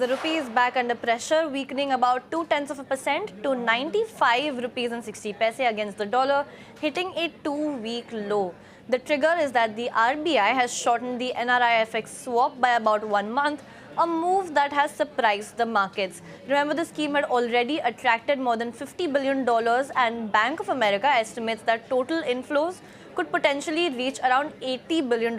The rupee is back under pressure, weakening about 0.2% to 95 rupees and 60 paise against the dollar, hitting a 2-week low. The trigger is that the RBI has shortened the NRIFX swap by about 1 month, a move that has surprised the markets. Remember, the scheme had already attracted more than $50 billion, and Bank of America estimates that total inflows could potentially reach around $80 billion.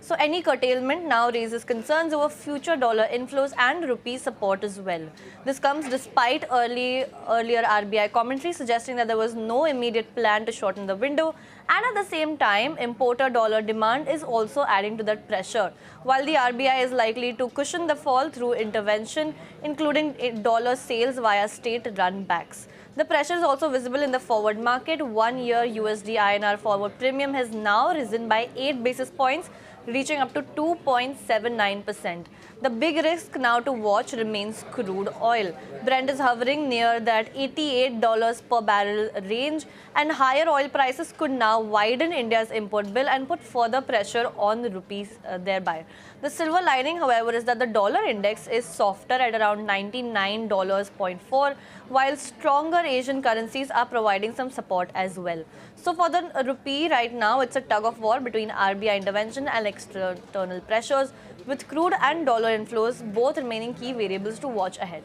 So any curtailment now raises concerns over future dollar inflows and rupee support as well. This comes despite earlier RBI commentary suggesting that there was no immediate plan to shorten the window, and at the same time, importer dollar demand is also adding to that pressure. While the RBI is likely to cushion the fall through intervention, including dollar sales via state-run banks. The pressure is also visible in the forward market. 1-year USD INR forward premium has now risen by 8 basis points, reaching up to 2.79%. The big risk now to watch remains crude oil. Brent is hovering near that $88 per barrel range, and higher oil prices could now widen India's import bill and put further pressure on the rupees thereby. The silver lining, however, is that the dollar index is softer at around $99.4, while stronger Asian currencies are providing some support as well. So for the rupee right now, it's a tug of war between RBI intervention and external pressures, with crude and dollar inflows both remaining key variables to watch ahead.